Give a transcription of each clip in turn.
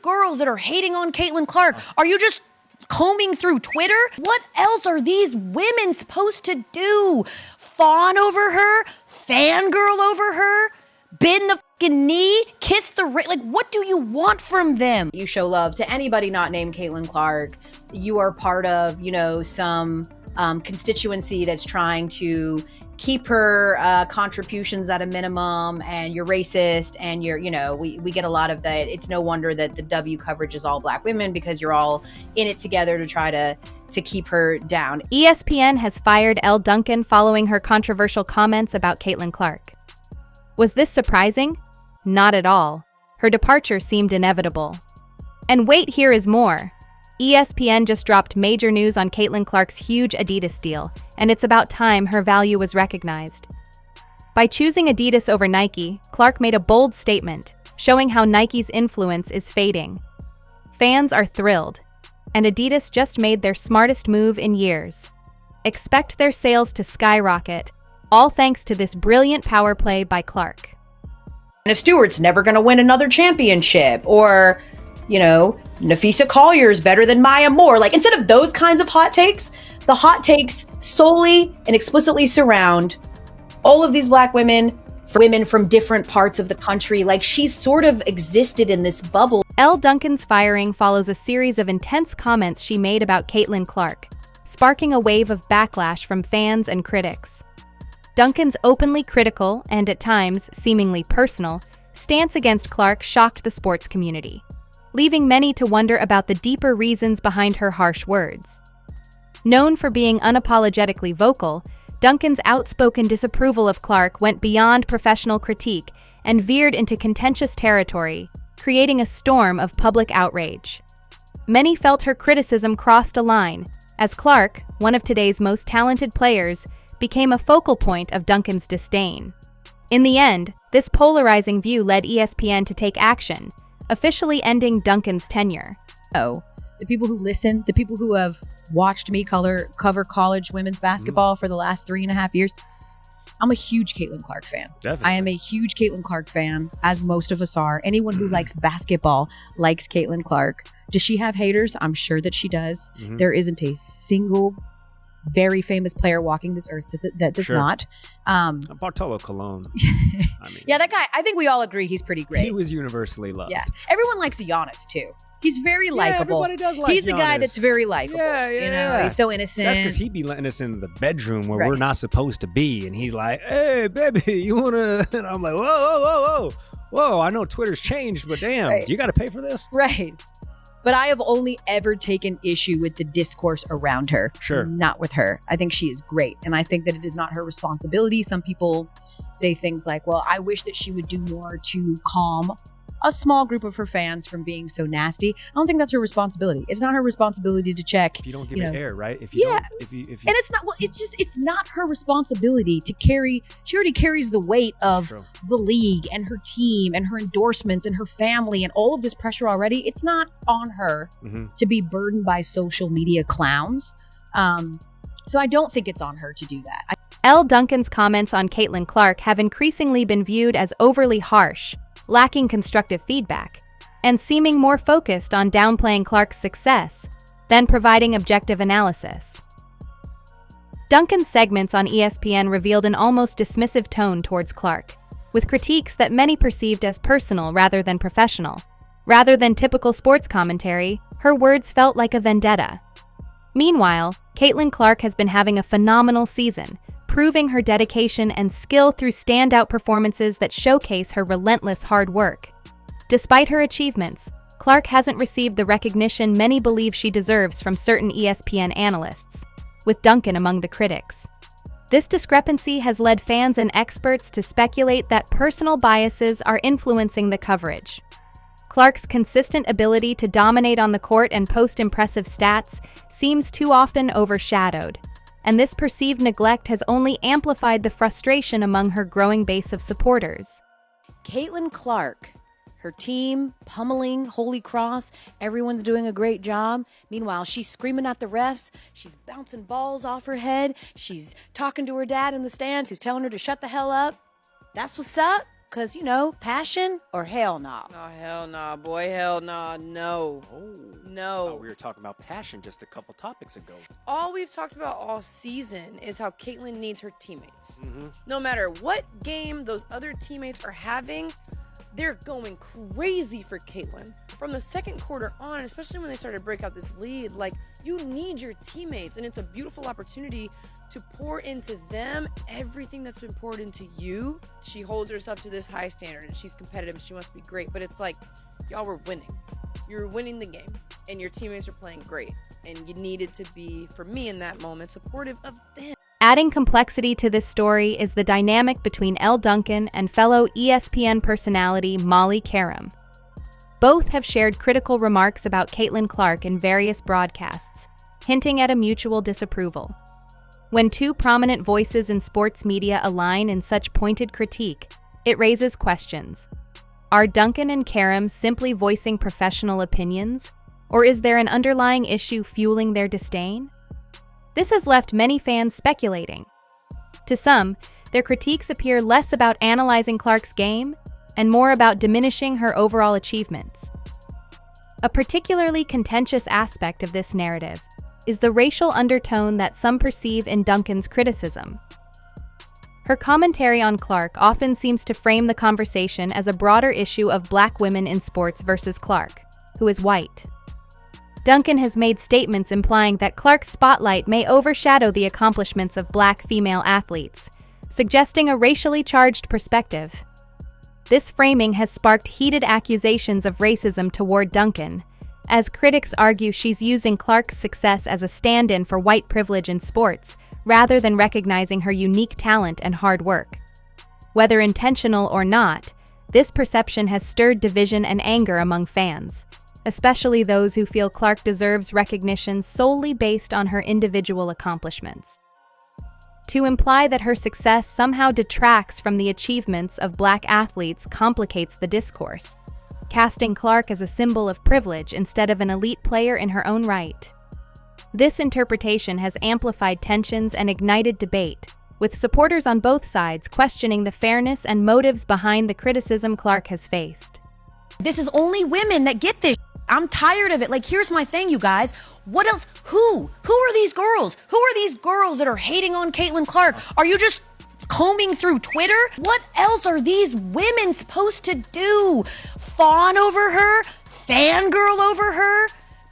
girls that are hating on Caitlin Clark? Are you just combing through Twitter? What else are these women supposed to do? Fawn over her? Fangirl over her? Bend the fucking knee? Kiss the ring? Like, what do you want from them? You show love to anybody not named Caitlin Clark. You are part of, some constituency that's trying to keep her contributions at a minimum, and you're racist, and we get a lot of that. It's no wonder that the W coverage is all Black women, because you're all in it together to try to keep her down. ESPN has fired Elle Duncan following her controversial comments about Caitlin Clark. Was this surprising? Not at all. Her departure seemed inevitable. And wait, here is more. ESPN just dropped major news on Caitlin Clark's huge Adidas deal, and it's about time her value was recognized. By choosing Adidas over Nike, Clark made a bold statement, showing how Nike's influence is fading. Fans are thrilled, and Adidas just made their smartest move in years. Expect their sales to skyrocket, all thanks to this brilliant power play by Clark. And Stewart's never going to win another championship, or Nafisa Collier's better than Maya Moore. Like, instead of those kinds of hot takes, the hot takes solely and explicitly surround all of these Black women, women from different parts of the country. Like, she's sort of existed in this bubble. Elle Duncan's firing follows a series of intense comments she made about Caitlin Clark, sparking a wave of backlash from fans and critics. Duncan's openly critical and, at times, seemingly personal stance against Clark shocked the sports community, leaving many to wonder about the deeper reasons behind her harsh words. Known for being unapologetically vocal, Duncan's outspoken disapproval of Clark went beyond professional critique and veered into contentious territory, creating a storm of public outrage. Many felt her criticism crossed a line, as Clark, one of today's most talented players, became a focal point of Duncan's disdain. In the end, this polarizing view led ESPN to take action, officially ending Duncan's tenure. Oh, the people who listen, the people who have watched me cover college women's basketball for the last 3.5 years, I'm a huge Caitlin Clark fan. Definitely. I am a huge Caitlin Clark fan, as most of us are. Anyone who likes basketball likes Caitlin Clark. Does she have haters? I'm sure that she does. There isn't a single very famous player walking this earth that does not. Bartolo Colon. Yeah, that guy, I think we all agree he's pretty great. He was universally loved. Yeah. Everyone likes Giannis, too. He's very likable. Everybody does like He's the guy Giannis. that's very likable. Yeah. He's so innocent. That's because he be letting us in the bedroom where we're not supposed to be. And he's like, hey, baby, you want to... And I'm like, whoa, I know Twitter's changed, but damn, do you got to pay for this? Right. But I have only ever taken issue with the discourse around her. Sure. Not with her. I think she is great. And I think that it is not her responsibility. Some people say things like, well, I wish that she would do more to calm a small group of her fans from being so nasty. I don't think that's her responsibility. It's not her responsibility to check. If you don't give it air, right? If you don't, if you, and it's not, well, it's not her responsibility to carry. She already carries the weight of the league and her team and her endorsements and her family and all of this pressure already. It's not on her to be burdened by social media clowns. So I don't think it's on her to do that. Elle Duncan's comments on Caitlin Clark have increasingly been viewed as overly harsh, lacking constructive feedback, and seeming more focused on downplaying Clark's success than providing objective analysis. Duncan's segments on ESPN revealed an almost dismissive tone towards Clark, with critiques that many perceived as personal rather than professional. Rather than typical sports commentary, her words felt like a vendetta. Meanwhile, Caitlin Clark has been having a phenomenal season, proving her dedication and skill through standout performances that showcase her relentless hard work. Despite her achievements, Clark hasn't received the recognition many believe she deserves from certain ESPN analysts, with Duncan among the critics. This discrepancy has led fans and experts to speculate that personal biases are influencing the coverage. Clark's consistent ability to dominate on the court and post impressive stats seems too often overshadowed, and this perceived neglect has only amplified the frustration among her growing base of supporters. Caitlin Clark, her team pummeling Holy Cross, everyone's doing a great job. Meanwhile, she's screaming at the refs, she's bouncing balls off her head, she's talking to her dad in the stands who's telling her to shut the hell up. That's what's up. Because, passion or hell nah. Oh, hell nah, boy. Hell nah. No. No. We were talking about passion just a couple topics ago. All we've talked about all season is how Caitlyn needs her teammates. No matter what game those other teammates are having, they're going crazy for Caitlyn. From the second quarter on, especially when they started to break out this lead, you need your teammates, and it's a beautiful opportunity to pour into them everything that's been poured into you. She holds herself to this high standard, and she's competitive, and she must be great, but it's like, y'all were winning. You're winning the game, and your teammates are playing great, and you needed to be, for me in that moment, supportive of them. Adding complexity to this story is the dynamic between Elle Duncan and fellow ESPN personality Molly Qerim. Both have shared critical remarks about Caitlin Clark in various broadcasts, hinting at a mutual disapproval. When two prominent voices in sports media align in such pointed critique, it raises questions. Are Duncan and Qerim simply voicing professional opinions, or is there an underlying issue fueling their disdain? This has left many fans speculating. To some, their critiques appear less about analyzing Clark's game and more about diminishing her overall achievements. A particularly contentious aspect of this narrative is the racial undertone that some perceive in Duncan's criticism. Her commentary on Clark often seems to frame the conversation as a broader issue of Black women in sports versus Clark, who is white. Duncan has made statements implying that Clark's spotlight may overshadow the accomplishments of Black female athletes, suggesting a racially charged perspective. This framing has sparked heated accusations of racism toward Duncan, as critics argue she's using Clark's success as a stand-in for white privilege in sports, rather than recognizing her unique talent and hard work. Whether intentional or not, this perception has stirred division and anger among fans, especially those who feel Clark deserves recognition solely based on her individual accomplishments. To imply that her success somehow detracts from the achievements of Black athletes complicates the discourse, casting Clark as a symbol of privilege instead of an elite player in her own right. This interpretation has amplified tensions and ignited debate, with supporters on both sides questioning the fairness and motives behind the criticism Clark has faced. This is only women that get this. I'm tired of it. Here's my thing, you guys. What else? Who are these girls? Who are these girls that are hating on Caitlin Clark? Are you just combing through Twitter? What else are these women supposed to do? Fawn over her? Fangirl over her?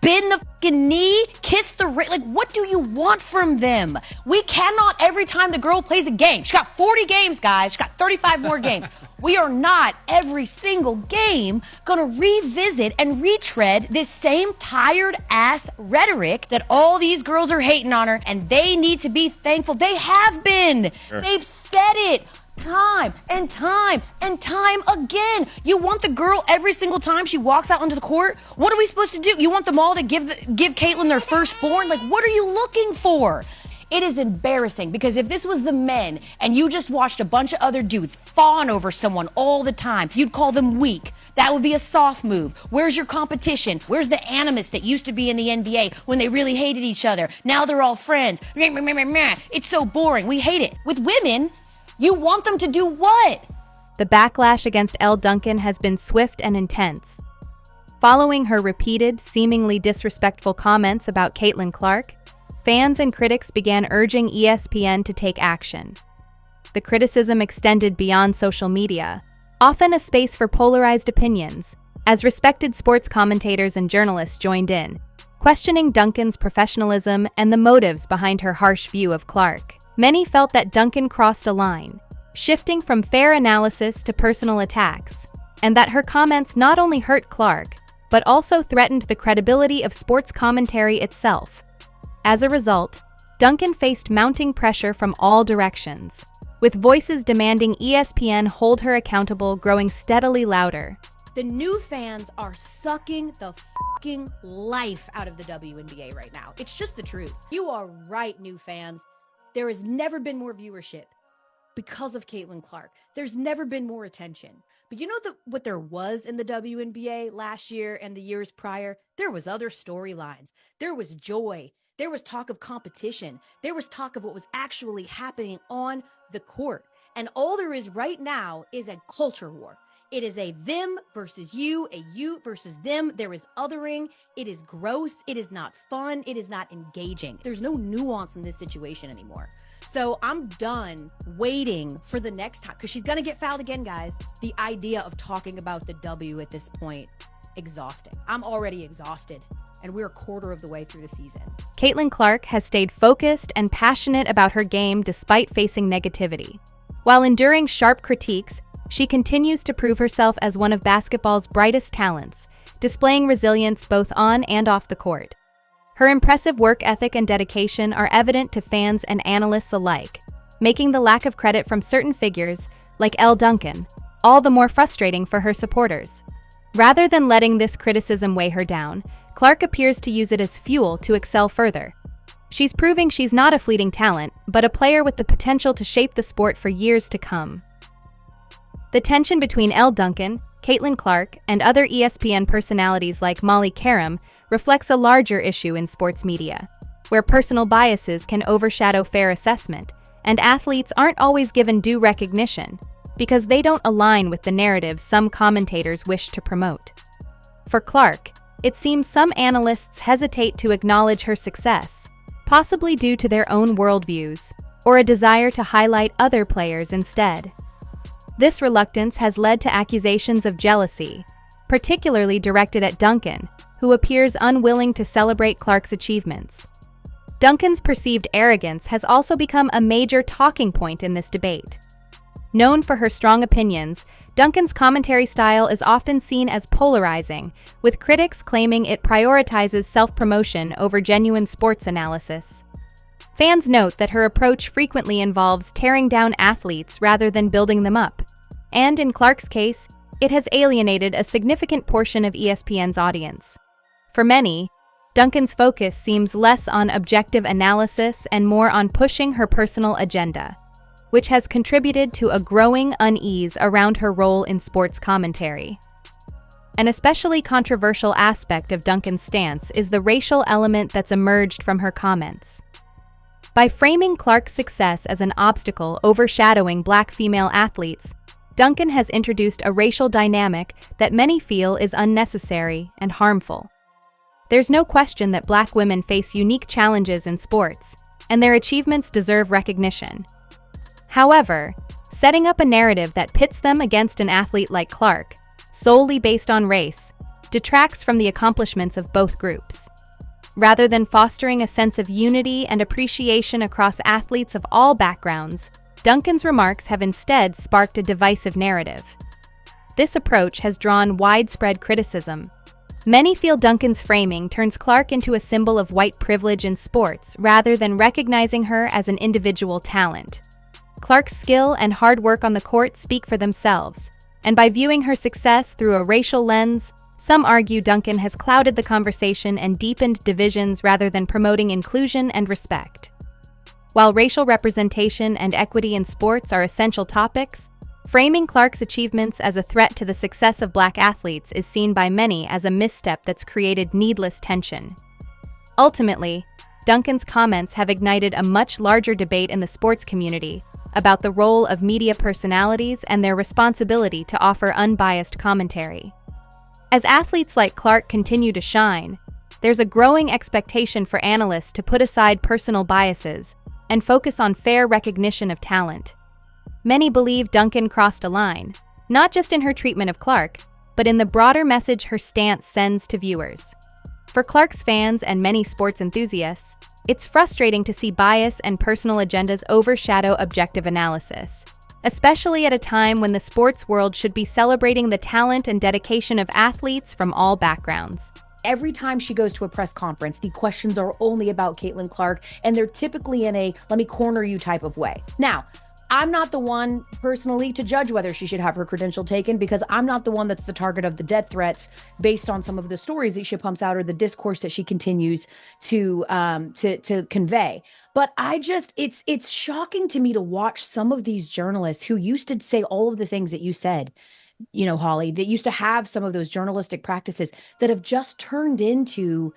Bend the fucking knee? Kiss the ring? What do you want from them? We cannot, every time the girl plays a game, she got 40 games, guys. She got 35 more games. We are not, every single game, gonna revisit and retread this same tired-ass rhetoric that all these girls are hating on her, and they need to be thankful. They have been. Sure. They've said it. Time and time and time again. You want the girl every single time she walks out onto the court? What are we supposed to do? You want them all to give Caitlin their firstborn? What are you looking for? It is embarrassing, because if this was the men and you just watched a bunch of other dudes fawn over someone all the time, you'd call them weak. That would be a soft move. Where's your competition? Where's the animus that used to be in the NBA when they really hated each other? Now they're all friends. It's so boring. We hate it. With women, you want them to do what? The backlash against Elle Duncan has been swift and intense. Following her repeated, seemingly disrespectful comments about Caitlin Clark, fans and critics began urging ESPN to take action. The criticism extended beyond social media, often a space for polarized opinions, as respected sports commentators and journalists joined in, questioning Duncan's professionalism and the motives behind her harsh view of Clark. Many felt that Duncan crossed a line, shifting from fair analysis to personal attacks, and that her comments not only hurt Clark, but also threatened the credibility of sports commentary itself. As a result, Duncan faced mounting pressure from all directions, with voices demanding ESPN hold her accountable growing steadily louder. The new fans are sucking the fucking life out of the WNBA right now. It's just the truth. You are right, new fans. There has never been more viewership because of Caitlin Clark. There's never been more attention. But you know what there was in the WNBA last year and the years prior? There was other storylines. There was joy. There was talk of competition. There was talk of what was actually happening on the court. And all there is right now is a culture war. It is a them versus you, a you versus them. There is othering. It is gross. It is not fun. It is not engaging. There's no nuance in this situation anymore. So I'm done waiting for the next time, because she's going to get fouled again, guys. The idea of talking about the W at this point, exhausting. I'm already exhausted, and we're a quarter of the way through the season. Caitlin Clark has stayed focused and passionate about her game despite facing negativity. While enduring sharp critiques, she continues to prove herself as one of basketball's brightest talents, displaying resilience both on and off the court. Her impressive work ethic and dedication are evident to fans and analysts alike, making the lack of credit from certain figures, like Elle Duncan, all the more frustrating for her supporters. Rather than letting this criticism weigh her down, Clark appears to use it as fuel to excel further. She's proving she's not a fleeting talent, but a player with the potential to shape the sport for years to come. The tension between Elle Duncan, Caitlin Clark, and other ESPN personalities like Molly Karam reflects a larger issue in sports media, where personal biases can overshadow fair assessment, and athletes aren't always given due recognition because they don't align with the narratives some commentators wish to promote. For Clark, it seems some analysts hesitate to acknowledge her success, possibly due to their own worldviews, or a desire to highlight other players instead. This reluctance has led to accusations of jealousy, particularly directed at Duncan, who appears unwilling to celebrate Clark's achievements. Duncan's perceived arrogance has also become a major talking point in this debate. Known for her strong opinions, Duncan's commentary style is often seen as polarizing, with critics claiming it prioritizes self-promotion over genuine sports analysis. Fans note that her approach frequently involves tearing down athletes rather than building them up. And in Clark's case, it has alienated a significant portion of ESPN's audience. For many, Duncan's focus seems less on objective analysis and more on pushing her personal agenda, which has contributed to a growing unease around her role in sports commentary. An especially controversial aspect of Duncan's stance is the racial element that's emerged from her comments. By framing Clark's success as an obstacle overshadowing Black female athletes, Duncan has introduced a racial dynamic that many feel is unnecessary and harmful. There's no question that Black women face unique challenges in sports, and their achievements deserve recognition. However, setting up a narrative that pits them against an athlete like Clark, solely based on race, detracts from the accomplishments of both groups. Rather than fostering a sense of unity and appreciation across athletes of all backgrounds, Duncan's remarks have instead sparked a divisive narrative. This approach has drawn widespread criticism. Many feel Duncan's framing turns Clark into a symbol of white privilege in sports rather than recognizing her as an individual talent. Clark's skill and hard work on the court speak for themselves, and by viewing her success through a racial lens, some argue Duncan has clouded the conversation and deepened divisions rather than promoting inclusion and respect. While racial representation and equity in sports are essential topics, framing Clark's achievements as a threat to the success of Black athletes is seen by many as a misstep that's created needless tension. Ultimately, Duncan's comments have ignited a much larger debate in the sports community about the role of media personalities and their responsibility to offer unbiased commentary. As athletes like Clark continue to shine, there's a growing expectation for analysts to put aside personal biases and focus on fair recognition of talent. Many believe Duncan crossed a line, not just in her treatment of Clark, but in the broader message her stance sends to viewers. For Clark's fans and many sports enthusiasts, it's frustrating to see bias and personal agendas overshadow objective analysis, especially at a time when the sports world should be celebrating the talent and dedication of athletes from all backgrounds. Every time she goes to a press conference, the questions are only about Caitlin Clark, and they're typically in a let me corner you type of way. Now, I'm not the one personally to judge whether she should have her credential taken, because I'm not the one that's the target of the death threats based on some of the stories that she pumps out or the discourse that she continues to convey. But it's shocking to me to watch some of these journalists who used to say all of the things that you said, you know, Holly, that used to have some of those journalistic practices that have just turned into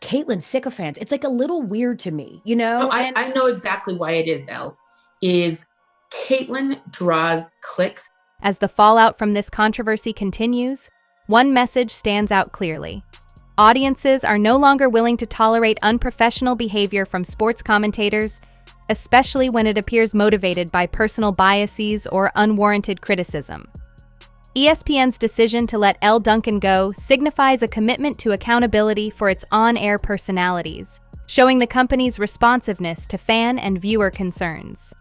Caitlin sycophants. It's like a little weird to me, you know? No, I know exactly why it is, Elle, is Caitlyn draws clicks. As the fallout from this controversy continues, one message stands out clearly. Audiences are no longer willing to tolerate unprofessional behavior from sports commentators, especially when it appears motivated by personal biases or unwarranted criticism. ESPN's decision to let Elle Duncan go signifies a commitment to accountability for its on-air personalities, showing the company's responsiveness to fan and viewer concerns.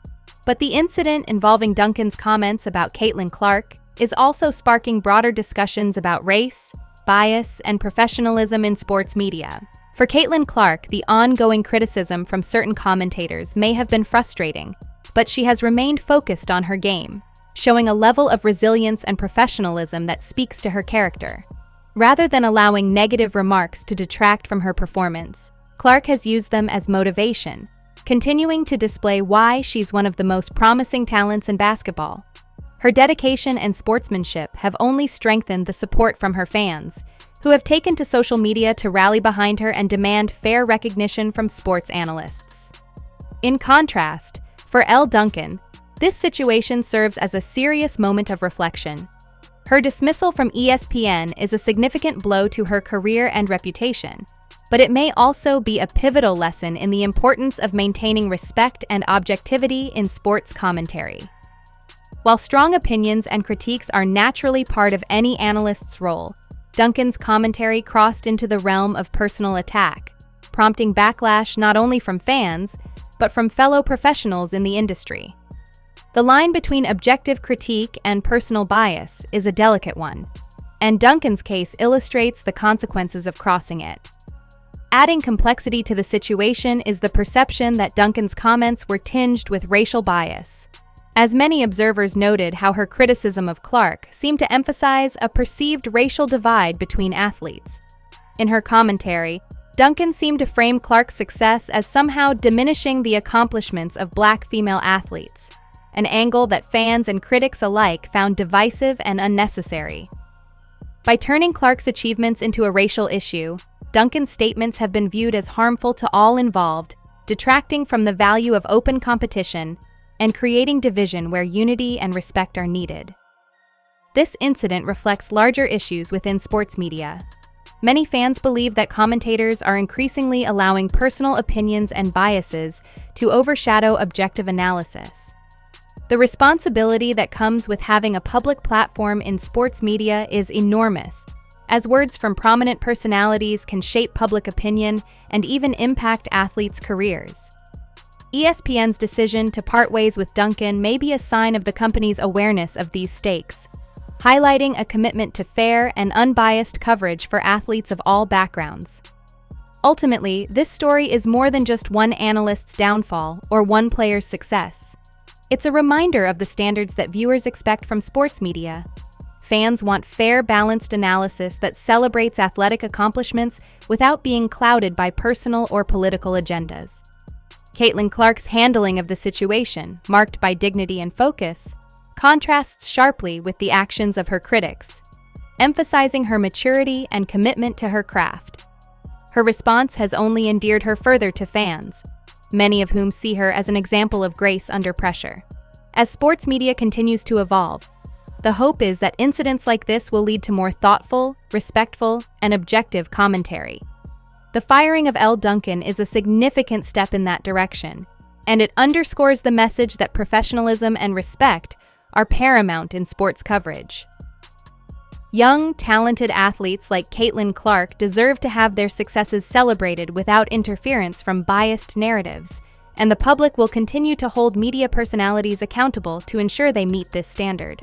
But the incident involving Duncan's comments about Caitlin Clark is also sparking broader discussions about race, bias, and professionalism in sports media. For Caitlin Clark, the ongoing criticism from certain commentators may have been frustrating, but she has remained focused on her game, showing a level of resilience and professionalism that speaks to her character. Rather than allowing negative remarks to detract from her performance, Clark has used them as motivation, continuing to display why she's one of the most promising talents in basketball. Her dedication and sportsmanship have only strengthened the support from her fans, who have taken to social media to rally behind her and demand fair recognition from sports analysts. In contrast, for Elle Duncan, this situation serves as a serious moment of reflection. Her dismissal from ESPN is a significant blow to her career and reputation, but it may also be a pivotal lesson in the importance of maintaining respect and objectivity in sports commentary. While strong opinions and critiques are naturally part of any analyst's role, Duncan's commentary crossed into the realm of personal attack, prompting backlash not only from fans, but from fellow professionals in the industry. The line between objective critique and personal bias is a delicate one, and Duncan's case illustrates the consequences of crossing it. Adding complexity to the situation is the perception that Duncan's comments were tinged with racial bias, as many observers noted how her criticism of Clark seemed to emphasize a perceived racial divide between athletes. In her commentary, Duncan seemed to frame Clark's success as somehow diminishing the accomplishments of Black female athletes, an angle that fans and critics alike found divisive and unnecessary. By turning Clark's achievements into a racial issue, Duncan's statements have been viewed as harmful to all involved, detracting from the value of open competition and creating division where unity and respect are needed. This incident reflects larger issues within sports media. Many fans believe that commentators are increasingly allowing personal opinions and biases to overshadow objective analysis. The responsibility that comes with having a public platform in sports media is enormous, as words from prominent personalities can shape public opinion and even impact athletes' careers. ESPN's decision to part ways with Duncan may be a sign of the company's awareness of these stakes, highlighting a commitment to fair and unbiased coverage for athletes of all backgrounds. Ultimately, this story is more than just one analyst's downfall or one player's success. It's a reminder of the standards that viewers expect from sports media. Fans want fair, balanced analysis that celebrates athletic accomplishments without being clouded by personal or political agendas. Caitlin Clark's handling of the situation, marked by dignity and focus, contrasts sharply with the actions of her critics, emphasizing her maturity and commitment to her craft. Her response has only endeared her further to fans, many of whom see her as an example of grace under pressure. As sports media continues to evolve, the hope is that incidents like this will lead to more thoughtful, respectful, and objective commentary. The firing of Elle Duncan is a significant step in that direction, and it underscores the message that professionalism and respect are paramount in sports coverage. Young, talented athletes like Caitlin Clark deserve to have their successes celebrated without interference from biased narratives, and the public will continue to hold media personalities accountable to ensure they meet this standard.